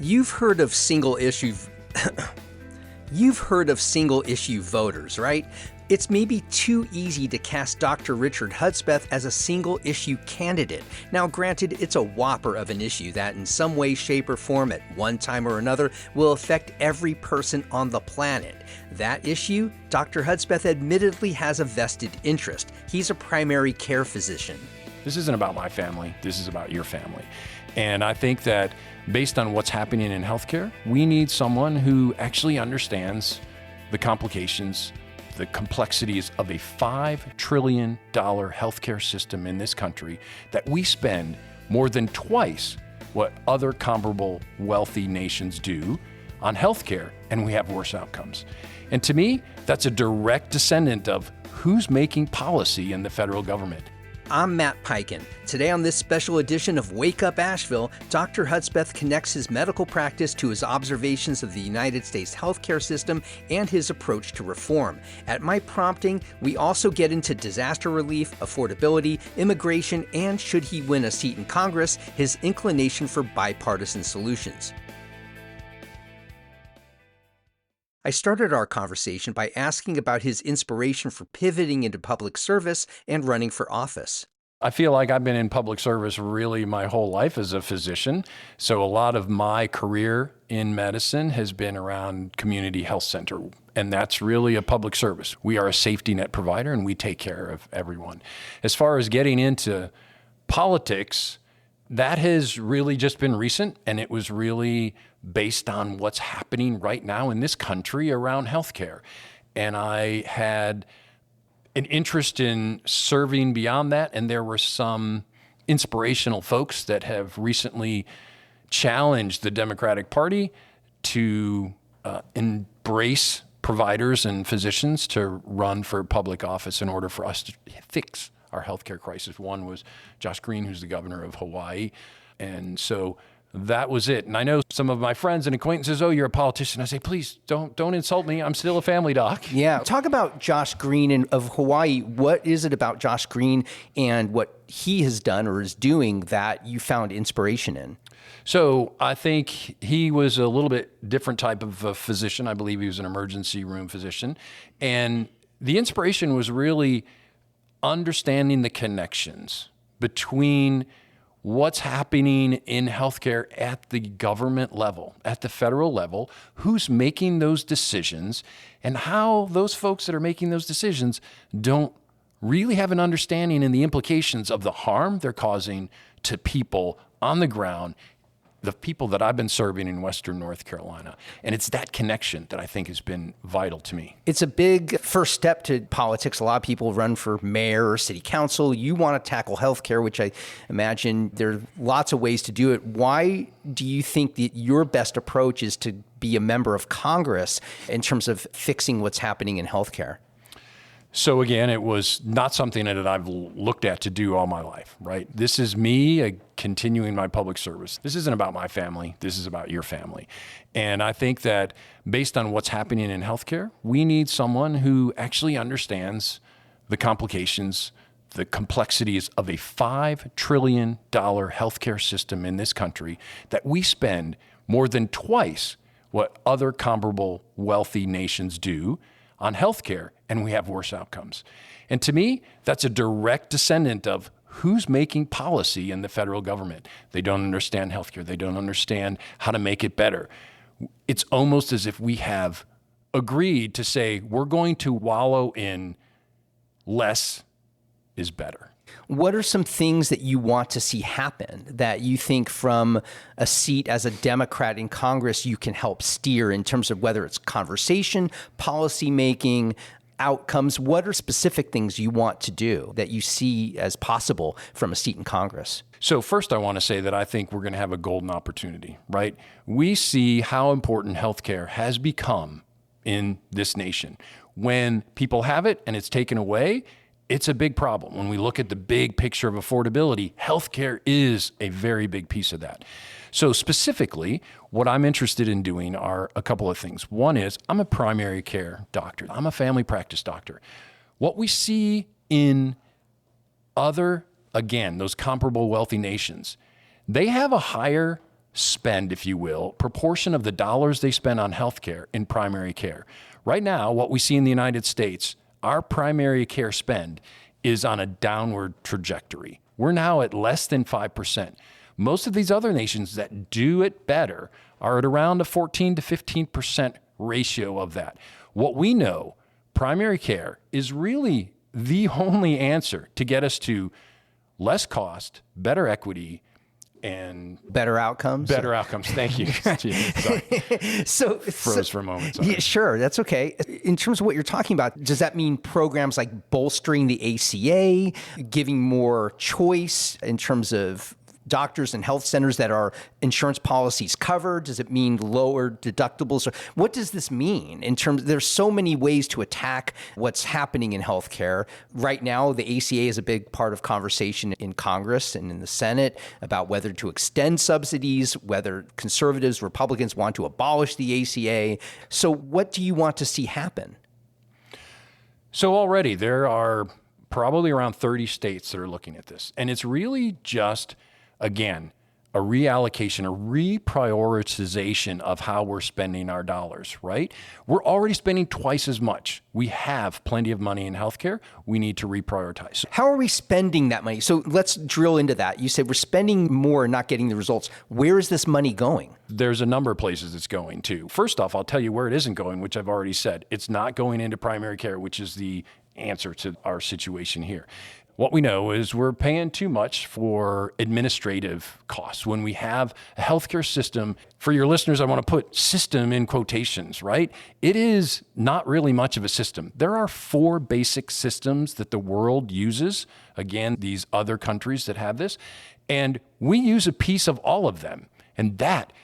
You've heard of single issue voters, right? It's maybe too easy to cast Dr. Richard Hudspeth as a single issue candidate. Now, granted, it's a whopper of an issue that in some way, shape, or form at one time or another will affect every person on the planet. That issue, Dr. Hudspeth admittedly has a vested interest. He's a primary care physician. This isn't about my family. This is about your family. And I think that based on what's happening in healthcare, we need someone who actually understands the complications, the complexities of a $5 trillion healthcare system in this country that we spend more than twice what other comparable wealthy nations do on healthcare, and we have worse outcomes. And to me, that's a direct descendant of who's making policy in the federal government. I'm Matt Peiken. Today on this special edition of Wake Up Asheville, Dr. Hudspeth connects his medical practice to his observations of the United States healthcare system and his approach to reform. At my prompting, we also get into disaster relief, affordability, immigration, and should he win a seat in Congress, his inclination for bipartisan solutions. I started our conversation by asking about his inspiration for pivoting into public service and running for office. I feel like I've been in public service really my whole life as a physician. So a lot of my career in medicine has been around community health center. And that's really a public service. We are a safety net provider and we take care of everyone. As far as getting into politics, that has really just been recent, and it was really based on what's happening right now in this country around healthcare. And I had an interest in serving beyond that, and there were some inspirational folks that have recently challenged the Democratic Party to embrace providers and physicians to run for public office in order for us to fix our healthcare crisis. One was Josh Green, who's the governor of Hawaii. And so that was it. And I know some of my friends and acquaintances, oh, you're a politician. I say, please don't insult me. I'm still a family doc. Yeah. Talk about Josh Green of Hawaii. What is it about Josh Green and what he has done or is doing that you found inspiration in? So I think he was a little bit different type of a physician. I believe he was an emergency room physician. And the inspiration was really understanding the connections between what's happening in healthcare at the government level, at the federal level, who's making those decisions, and how those folks that are making those decisions don't really have an understanding in the implications of the harm they're causing to people on the ground, the people that I've been serving in Western North Carolina. And it's that connection that I think has been vital to me. It's a big first step to politics. A lot of people run for mayor or city council. You want to tackle healthcare, which I imagine there are lots of ways to do it. Why do you think that your best approach is to be a member of Congress in terms of fixing what's happening in healthcare? So again, it was not something that I've looked at to do all my life, right? This is me continuing my public service. This isn't about my family. This is about your family. And I think that based on what's happening in healthcare, we need someone who actually understands the complications, the complexities of a $5 trillion healthcare system in this country that we spend more than twice what other comparable wealthy nations do on healthcare, and we have worse outcomes. And to me, that's a direct descendant of who's making policy in the federal government. They don't understand healthcare. They don't understand how to make it better. It's almost as if we have agreed to say, we're going to wallow in less is better. What are some things that you want to see happen that you think from a seat as a Democrat in Congress you can help steer in terms of whether it's conversation, policy making, outcomes? What are specific things you want to do that you see as possible from a seat in Congress? So first, I want to say that I think we're going to have a golden opportunity, right? We see how important healthcare has become in this nation. When people have it and it's taken away, it's a big problem. When we look at the big picture of affordability, healthcare is a very big piece of that. So specifically, what I'm interested in doing are a couple of things. One is I'm a primary care doctor. I'm a family practice doctor. What we see in other, again, those comparable wealthy nations, they have a higher spend, if you will, proportion of the dollars they spend on healthcare in primary care. Right now, what we see in the United States, our primary care spend is on a downward trajectory. We're now at less than 5%. Most of these other nations that do it better are at around a 14 to 15% ratio of that. What we know, primary care is really the only answer to get us to less cost, better equity, and better outcomes. Better outcomes. Thank you. Sorry. Froze for a moment. Sorry. Yeah, sure. That's okay. In terms of what you're talking about, does that mean programs like bolstering the ACA, giving more choice in terms of doctors and health centers that are insurance policies covered? Does it mean lower deductibles? What does this mean in terms, there's so many ways to attack what's happening in healthcare. Right now, the ACA is a big part of conversation in Congress and in the Senate about whether to extend subsidies, whether conservatives, Republicans want to abolish the ACA. So what do you want to see happen? So already there are probably around 30 states that are looking at this. And it's really just, again, a reallocation, a reprioritization of how we're spending our dollars, right? We're already spending twice as much. We have plenty of money in healthcare. We need to reprioritize. How are we spending that money? So let's drill into that. You said we're spending more and not getting the results. Where is this money going? There's a number of places it's going to. First off, I'll tell you where it isn't going, which I've already said. It's not going into primary care, which is the answer to our situation here. What we know is we're paying too much for administrative costs. When we have a healthcare system, for your listeners, I want to put system in quotations, right? It is not really much of a system. There are 4 basic systems that the world uses. Again, these other countries that have this, and we use a piece of all of them. And that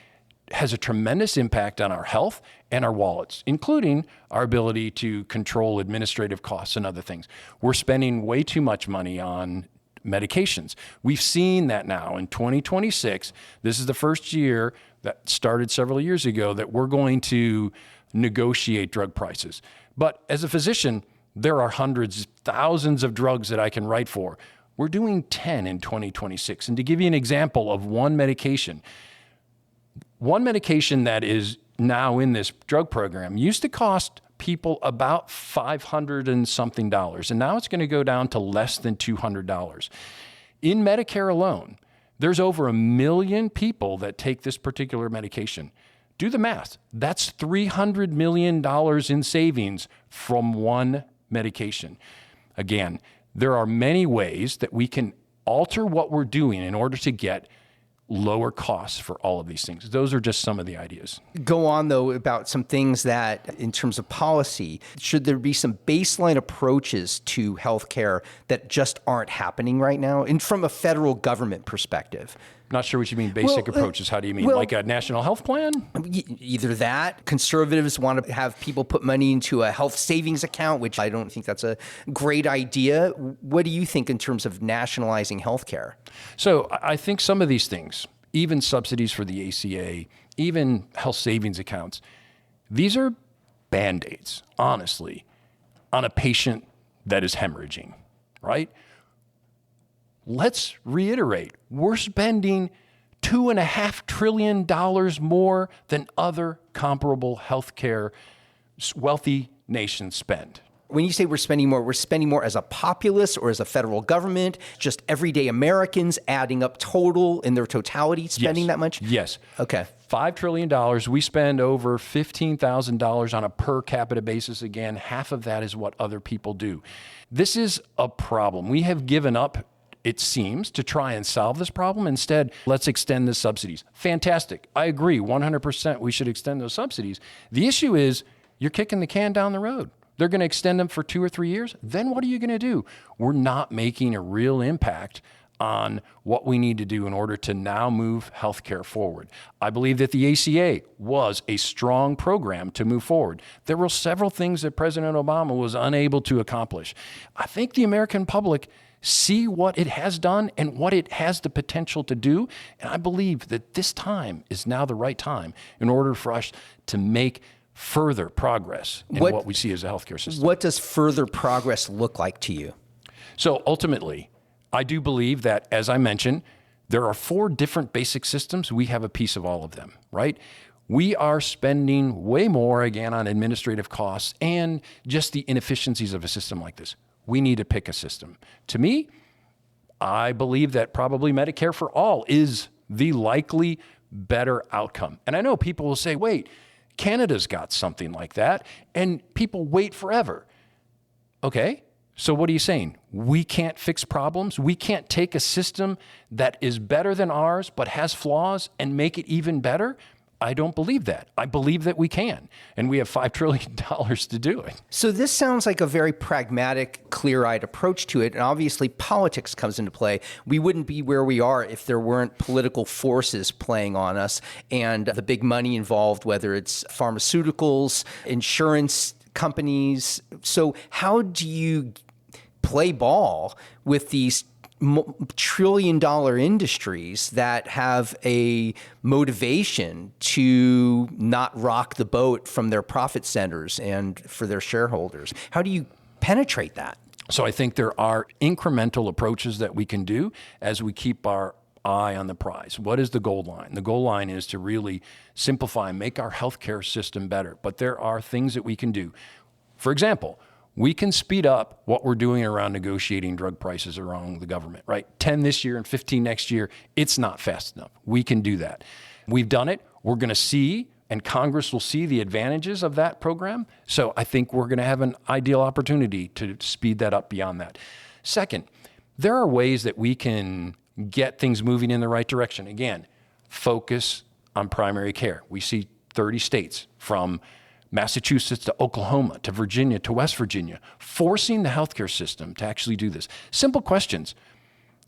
has a tremendous impact on our health and our wallets, including our ability to control administrative costs and other things. We're spending way too much money on medications. We've seen that now in 2026. This is the first year that started several years ago that we're going to negotiate drug prices. But as a physician, there are hundreds, thousands of drugs that I can write for. We're doing 10 in 2026. And to give you an example of one medication that is now in this drug program used to cost people about $500 and something, and now it's going to go down to less than $200. In Medicare alone, there's over 1 million people that take this particular medication. Do the math. That's $300 million in savings from one medication. Again, there are many ways that we can alter what we're doing in order to get lower costs for all of these things. Those are just some of the ideas. Go on, though, about some things that, in terms of policy, should there be some baseline approaches to healthcare that just aren't happening right now, and from a federal government perspective? Not sure what you mean, basic approaches. How do you mean? Like a national health plan? Either that. Conservatives want to have people put money into a health savings account, which I don't think that's a great idea. What do you think in terms of nationalizing healthcare? So I think some of these things, even subsidies for the ACA, even health savings accounts, these are Band-Aids, honestly, on a patient that is hemorrhaging, right? Let's reiterate, we're spending $2.5 trillion more than other comparable healthcare wealthy nations spend. When you say we're spending more as a populace or as a federal government, just everyday Americans adding up total in their totality, spending that much? Yes. Okay. $5 trillion. We spend over $15,000 on a per capita basis. Again, half of that is what other people do. This is a problem. We have given up, it seems, to try and solve this problem. Instead, let's extend the subsidies. Fantastic. I agree 100% we should extend those subsidies. The issue is you're kicking the can down the road. They're going to extend them for 2 or 3 years. Then what are you going to do? We're not making a real impact on what we need to do in order to now move healthcare forward. I believe that the ACA was a strong program to move forward. There were several things that President Obama was unable to accomplish. I think the American public see what it has done and what it has the potential to do. And I believe that this time is now the right time in order for us to make further progress in what we see as a healthcare system. What does further progress look like to you? So ultimately, I do believe that, as I mentioned, There are 4 different basic systems. We have a piece of all of them, right? We are spending way more, again, on administrative costs and just the inefficiencies of a system like this. We need to pick a system. To me, I believe that probably Medicare for all is the likely better outcome. And I know people will say, wait, Canada's got something like that, and people wait forever. Okay, so what are you saying? We can't fix problems? We can't take a system that is better than ours but has flaws and make it even better? I don't believe that. I believe that we can, and we have $5 trillion to do it. So this sounds like a very pragmatic, clear-eyed approach to it, and obviously politics comes into play. We wouldn't be where we are if there weren't political forces playing on us and the big money involved, whether it's pharmaceuticals, insurance companies. So how do you play ball with these trillion-dollar industries that have a motivation to not rock the boat from their profit centers and for their shareholders? How do you penetrate that? So I think there are incremental approaches that we can do as we keep our eye on the prize. What is the goal line? The goal line is to really simplify and make our healthcare system better. But there are things that we can do. For example, we can speed up what we're doing around negotiating drug prices around the government, right? 10 this year and 15 next year. It's not fast enough. We can do that. We've done it. We're going to see, and Congress will see the advantages of that program. So I think we're going to have an ideal opportunity to speed that up beyond that. Second, there are ways that we can get things moving in the right direction. Again, focus on primary care. We see 30 states from Massachusetts to Oklahoma to Virginia to West Virginia, forcing the healthcare system to actually do this. Simple questions.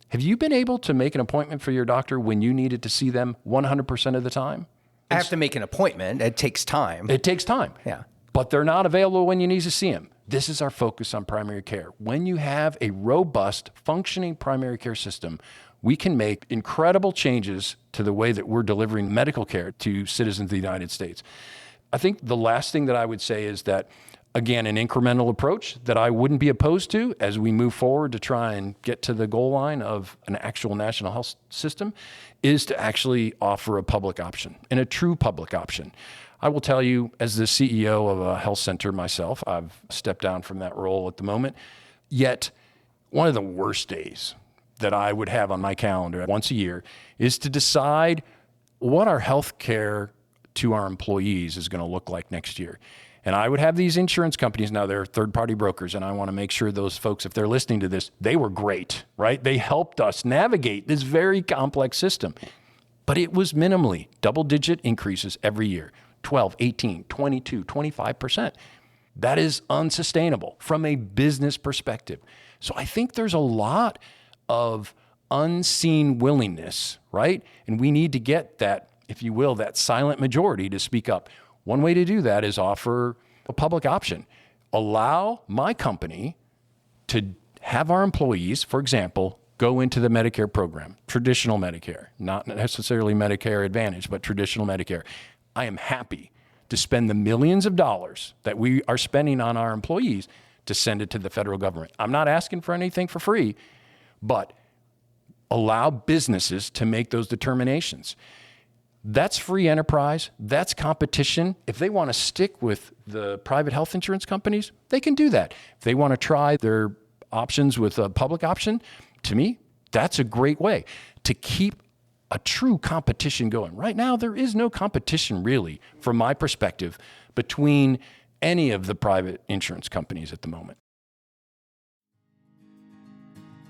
Have you been able to make an appointment for your doctor when you needed to see them 100% of the time? I have to make an appointment. It takes time. It takes time. Yeah. But they're not available when you need to see them. This is our focus on primary care. When you have a robust, functioning primary care system, we can make incredible changes to the way that we're delivering medical care to citizens of the United States. I think the last thing that I would say is that, again, an incremental approach that I wouldn't be opposed to as we move forward to try and get to the goal line of an actual national health system is to actually offer a public option and a true public option. I will tell you, as the CEO of a health center myself, I've stepped down from that role at the moment, yet one of the worst days that I would have on my calendar once a year is to decide what our health care to our employees is going to look like next year. And I would have these insurance companies, now they're third-party brokers, and I want to make sure those folks, if they're listening to this, they were great, right? They helped us navigate this very complex system. But it was minimally double-digit increases every year, 12, 18, 22, 25%. That is unsustainable from a business perspective. So I think there's a lot of unseen willingness, right? And we need to get that, if you will, that silent majority to speak up. One way to do that is offer a public option. Allow my company to have our employees, for example, go into the Medicare program, traditional Medicare, not necessarily Medicare Advantage, but traditional Medicare. I am happy to spend the millions of dollars that we are spending on our employees to send it to the federal government. I'm not asking for anything for free, but allow businesses to make those determinations. That's free enterprise. That's competition. If they want to stick with the private health insurance companies, they can do that. If they want to try their options with a public option, to me, that's a great way to keep a true competition going. Right now, there is no competition really, from my perspective, between any of the private insurance companies at the moment.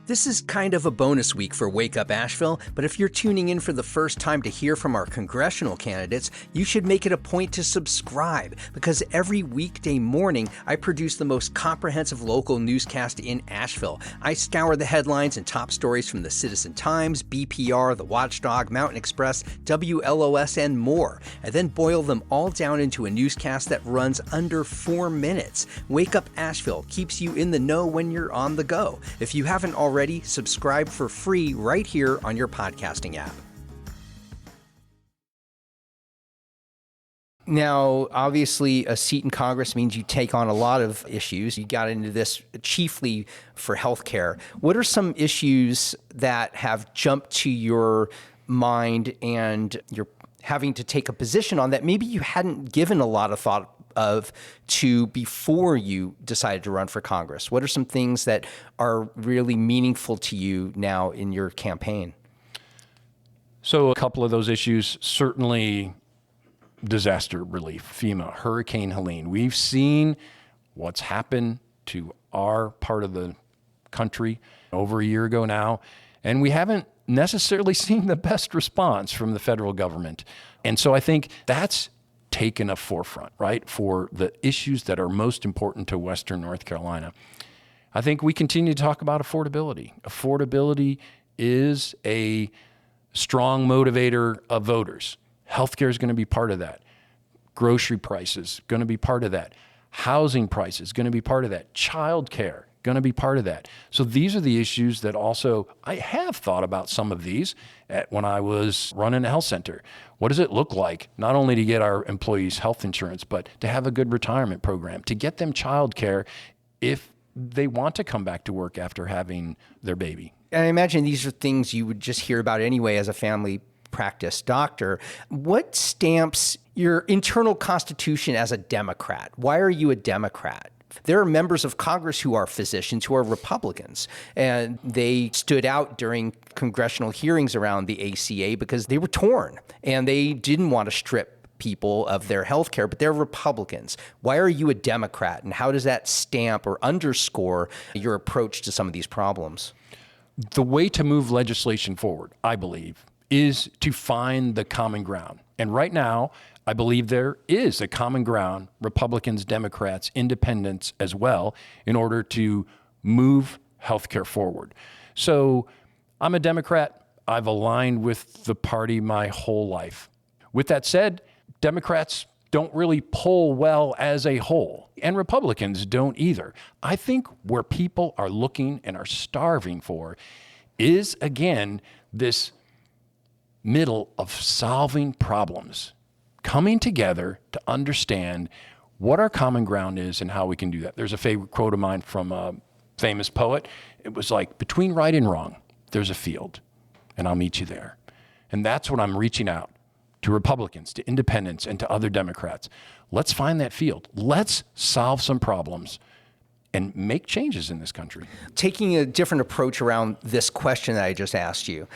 This is kind of a bonus week for Wake Up Asheville, but if you're tuning in for the first time to hear from our congressional candidates, you should make it a point to subscribe, because every weekday morning I produce the most comprehensive local newscast in Asheville. I scour the headlines and top stories from the Citizen Times, BPR, The Watchdog, Mountain Express, WLOS, and more, and then boil them all down into a newscast that runs under 4 minutes. Wake Up Asheville keeps you in the know when you're on the go. If you haven't already, subscribe for free right here on your podcasting app. Now, obviously, a seat in Congress means you take on a lot of issues. You got into this chiefly for healthcare. What are some issues that have jumped to your mind and you're having to take a position on that maybe you hadn't given a lot of thought of to before you decided to run for Congress? What are some things that are really meaningful to you now in your campaign? So a couple of those issues, certainly disaster relief, FEMA, Hurricane Helene. We've seen what's happened to our part of the country over a year ago now, and we haven't necessarily seen the best response from the federal government. And so I think that's taken a forefront, right, for the issues that are most important to Western North Carolina. I think we continue to talk about affordability. Affordability is a strong motivator of voters. Healthcare is going to be part of that. Grocery prices going to be part of that. Housing prices going to be part of that. Childcare going to be part of that. So these are the issues that also I have thought about some of these when I was running a health center. What does it look like not only to get our employees health insurance, but to have a good retirement program, to get them childcare if they want to come back to work after having their baby? And I imagine these are things you would just hear about anyway as a family practice doctor. What stamps your internal constitution as a Democrat? Why are you a Democrat? There are members of Congress who are physicians who are Republicans, and they stood out during congressional hearings around the ACA because they were torn and they didn't want to strip people of their health care, but they're Republicans. Why are you a Democrat, and how does that stamp or underscore your approach to some of these problems? The way to move legislation forward, I believe, is to find the common ground. And right now, I believe there is a common ground, Republicans, Democrats, independents as well, in order to move healthcare forward. So I'm a Democrat. I've aligned with the party my whole life. With that said, Democrats don't really poll well as a whole, and Republicans don't either. I think where people are looking and are starving for is, again, this middle of solving problems, coming together to understand what our common ground is and how we can do that. There's a favorite quote of mine from a famous poet. It was like, between right and wrong, there's a field, and I'll meet you there. And that's what I'm reaching out to Republicans, to independents, and to other Democrats. Let's find that field. Let's solve some problems and make changes in this country. Taking a different approach around this question that I just asked you,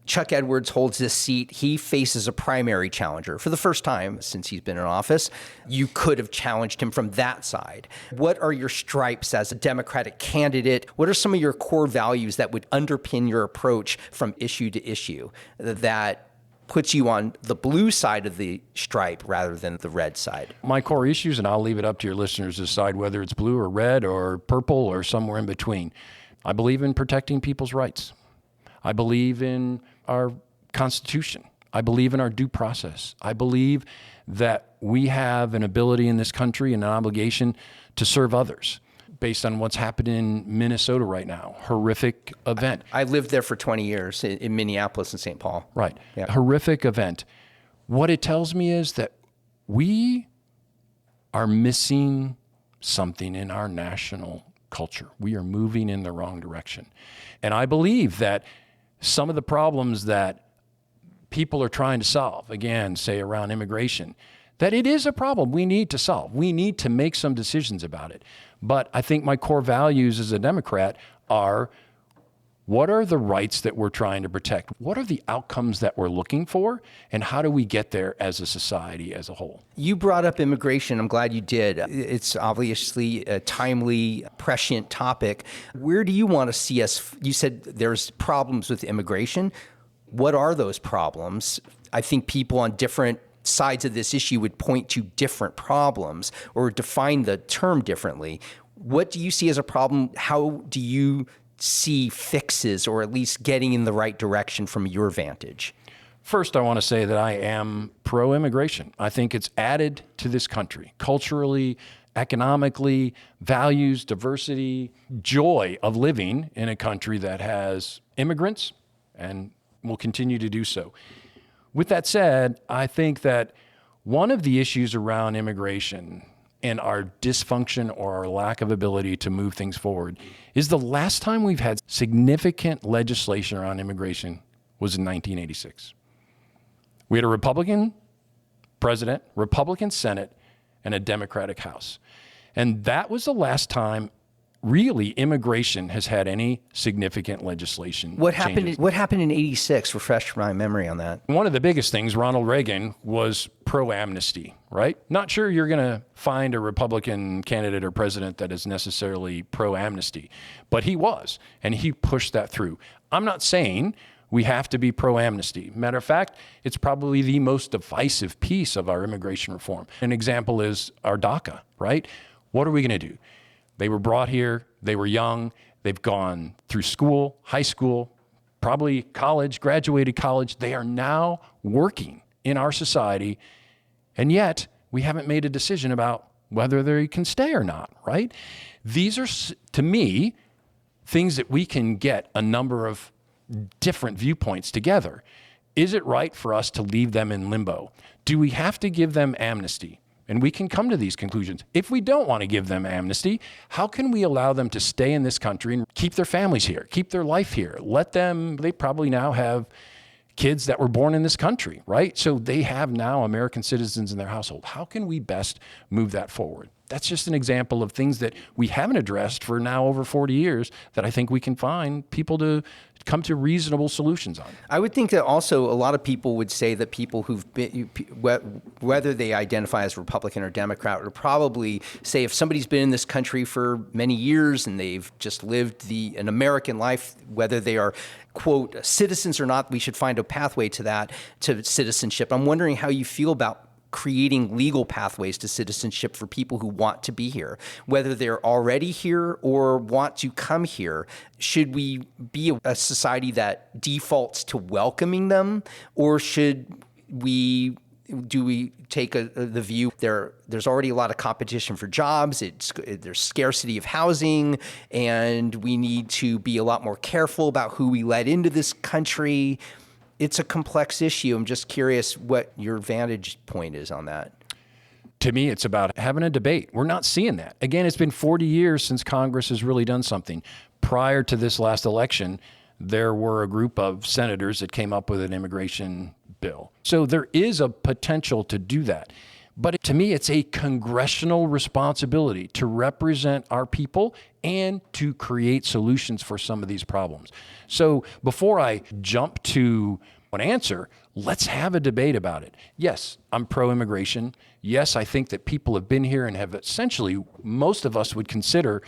Chuck Edwards holds this seat. He faces a primary challenger for the first time since he's been in office. You could have challenged him from that side. What are your stripes as a Democratic candidate? What are some of your core values that would underpin your approach from issue to issue that puts you on the blue side of the stripe rather than the red side? My core issues, and I'll leave it up to your listeners to decide whether it's blue or red or purple or somewhere in between. I believe in protecting people's rights. I believe in our Constitution. I believe in our due process. I believe that we have an ability in this country and an obligation to serve others. Based on what's happened in Minnesota right now, horrific event. I lived there for 20 years in Minneapolis and St. Paul. Right, yeah. Horrific event. What it tells me is that we are missing something in our national culture. We are moving in the wrong direction. And I believe that some of the problems that people are trying to solve, again, say around immigration, that it is a problem we need to solve. We need to make some decisions about it. But I think my core values as a Democrat are, what are the rights that we're trying to protect? What are the outcomes that we're looking for? And how do we get there as a society as a whole? You brought up immigration. I'm glad you did. It's obviously a timely, prescient topic. Where do you want to see us? You said there's problems with immigration. What are those problems? I think people on different sides of this issue would point to different problems or define the term differently. What do you see as a problem? How do you see fixes, or at least getting in the right direction from your vantage? First, I want to say that I am pro-immigration. I think it's added to this country culturally, economically, values, diversity, joy of living in a country that has immigrants and will continue to do so. With that said, I think that One of the issues around immigration and our dysfunction or our lack of ability to move things forward is the last time we've had significant legislation around immigration was in 1986. We had a Republican president, Republican Senate, and a Democratic House. And that was the last time really immigration has had any significant legislation. What happened in 86? Refresh my memory on that. One of the biggest things, Ronald Reagan was pro-amnesty, right? Not sure you're going to find a Republican candidate or president that is necessarily pro-amnesty, but he was, and he pushed that through. I'm not saying we have to be pro-amnesty. Matter of fact, it's probably the most divisive piece of our immigration reform. An example is our DACA, right? What are we going to do? They were brought here, they were young, they've gone through school, high school, probably college, graduated college. They are now working in our society, and yet we haven't made a decision about whether they can stay or not, right? These are, to me, things that we can get a number of different viewpoints together. Is it right for us to leave them in limbo? Do we have to give them amnesty? And we can come to these conclusions. If we don't want to give them amnesty, how can we allow them to stay in this country and keep their families here, keep their life here? They probably now have kids that were born in this country, right? So they have now American citizens in their household. How can we best move that forward? That's just an example of things that we haven't addressed for now over 40 years that I think we can find people to come to reasonable solutions on. I would think that also a lot of people would say that people who've been, whether they identify as Republican or Democrat, would probably say if somebody's been in this country for many years and they've just lived an American life, whether they are, quote, citizens or not, we should find a pathway to that, to citizenship. I'm wondering how you feel about creating legal pathways to citizenship for people who want to be here, whether they're already here or want to come here. Should we be a society that defaults to welcoming them, or do we take the view there's already a lot of competition for jobs, there's scarcity of housing, and we need to be a lot more careful about who we let into this country? It's a complex issue. I'm just curious what your vantage point is on that. To me, it's about having a debate. We're not seeing that. Again, it's been 40 years since Congress has really done something. Prior to this last election, there were a group of senators that came up with an immigration bill. So there is a potential to do that. But to me, it's a congressional responsibility to represent our people and to create solutions for some of these problems. So before I jump to an answer, let's have a debate about it. Yes, I'm pro-immigration. Yes, I think that people have been here and have essentially, most of us would consider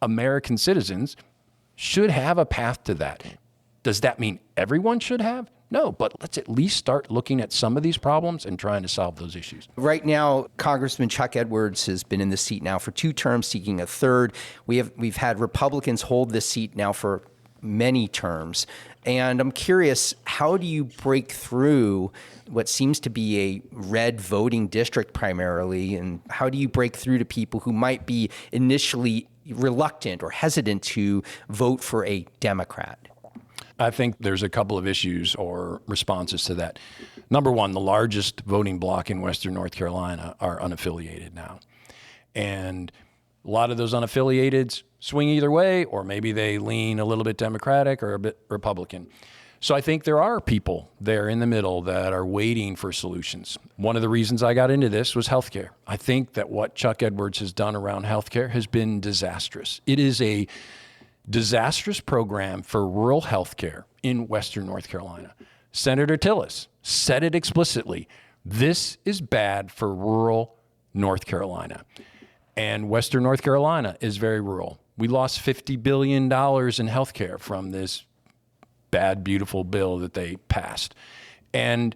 American citizens, should have a path to that. Does that mean everyone should have? No, but let's at least start looking at some of these problems and trying to solve those issues. Right now, Congressman Chuck Edwards has been in the seat now for 2 terms, seeking a third. We've had Republicans hold this seat now for many terms. And I'm curious, how do you break through what seems to be a red voting district primarily, and how do you break through to people who might be initially reluctant or hesitant to vote for a Democrat? I think there's a couple of issues or responses to that. Number one, the largest voting bloc in Western North Carolina are unaffiliated now. And a lot of those unaffiliateds swing either way, or maybe they lean a little bit Democratic or a bit Republican. So I think there are people there in the middle that are waiting for solutions. One of the reasons I got into this was healthcare. I think that what Chuck Edwards has done around healthcare has been disastrous. It is a disastrous program for rural health care in Western North Carolina. Senator Tillis said it explicitly. This is bad for rural North Carolina. And Western North Carolina is very rural. We lost $50 billion in health care from this bad, beautiful bill that they passed. And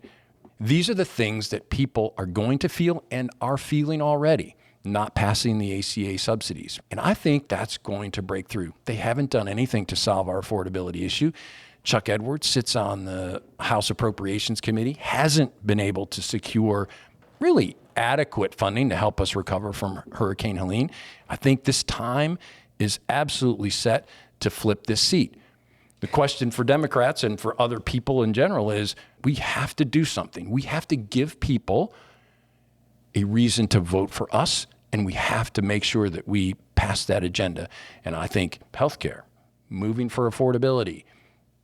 these are the things that people are going to feel and are feeling already. Not passing the ACA subsidies. And I think that's going to break through. They haven't done anything to solve our affordability issue. Chuck Edwards sits on the House Appropriations Committee, hasn't been able to secure really adequate funding to help us recover from Hurricane Helene. I think this time is absolutely set to flip this seat. The question for Democrats and for other people in general is we have to do something. We have to give people a reason to vote for us, and we have to make sure that we pass that agenda. And I think healthcare, moving for affordability,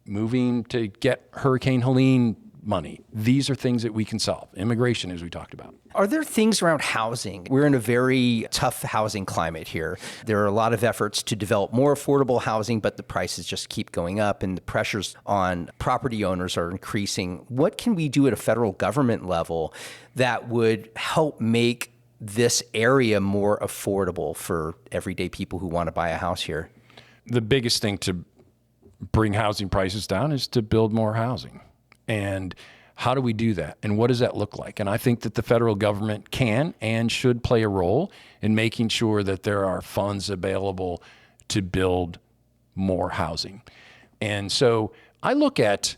moving to get Hurricane Helene money, these are things that we can solve. Immigration, as we talked about. Are there things around housing? We're in a very tough housing climate here. There are a lot of efforts to develop more affordable housing, but the prices just keep going up and the pressures on property owners are increasing. What can we do at a federal government level that would help make this area more affordable for everyday people who want to buy a house here? The biggest thing to bring housing prices down is to build more housing. And how do we do that? And what does that look like? And I think that the federal government can and should play a role in making sure that there are funds available to build more housing. And so I look at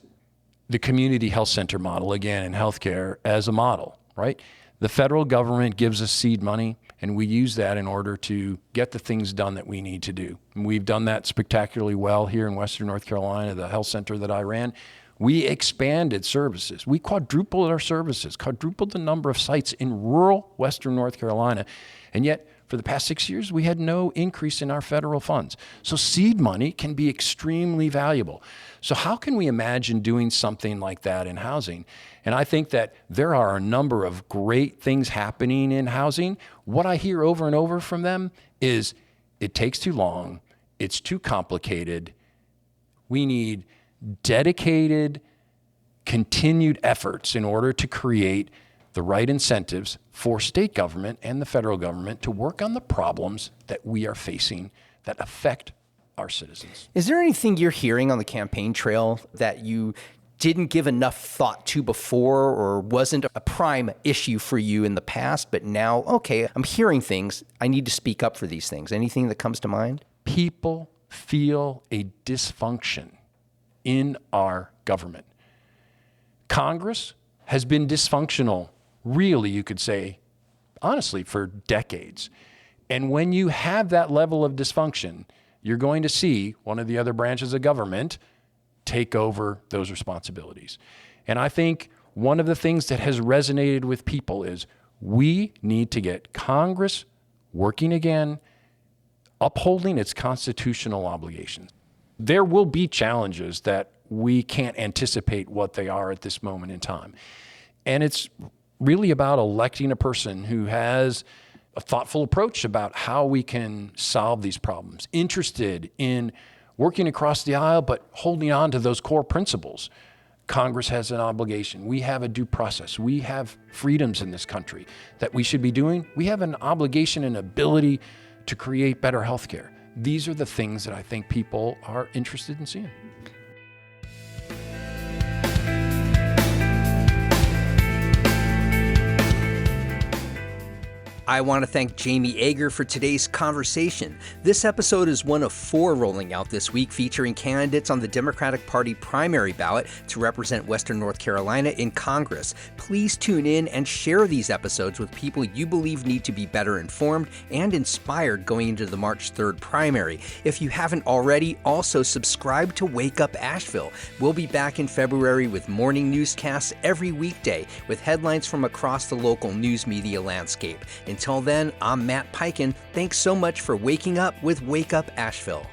the community health center model, again, in healthcare as a model, right? The federal government gives us seed money, and we use that in order to get the things done that we need to do. And we've done that spectacularly well here in Western North Carolina, the health center that I ran. We expanded services. We quadrupled our services, quadrupled the number of sites in rural Western North Carolina. And yet, for the past 6 years, we had no increase in our federal funds. So seed money can be extremely valuable. So how can we imagine doing something like that in housing? And I think that there are a number of great things happening in housing. What I hear over and over from them is it takes too long, it's too complicated. We need dedicated, continued efforts in order to create the right incentives for state government and the federal government to work on the problems that we are facing that affect our citizens. Is there anything you're hearing on the campaign trail that you didn't give enough thought to before or wasn't a prime issue for you in the past, but now, okay, I'm hearing things, I need to speak up for these things? Anything that comes to mind? People feel a dysfunction in our government. Congress has been dysfunctional, really, you could say, honestly, for decades. And when you have that level of dysfunction, you're going to see one of the other branches of government take over those responsibilities. And I think one of the things that has resonated with people is we need to get Congress working again, upholding its constitutional obligations. There will be challenges that we can't anticipate what they are at this moment in time. And it's really about electing a person who has a thoughtful approach about how we can solve these problems, interested in working across the aisle, but holding on to those core principles. Congress has an obligation. We have a due process. We have freedoms in this country that we should be doing. We have an obligation and ability to create better health care. These are the things that I think people are interested in seeing. I want to thank Jamie Ager for today's conversation. This episode is one of 4 rolling out this week, featuring candidates on the Democratic Party primary ballot to represent Western North Carolina in Congress. Please tune in and share these episodes with people you believe need to be better informed and inspired going into the March 3rd primary. If you haven't already, also subscribe to Wake Up Asheville. We'll be back in February with morning newscasts every weekday with headlines from across the local news media landscape. Until then, I'm Matt Peiken. Thanks so much for waking up with Wake Up Asheville.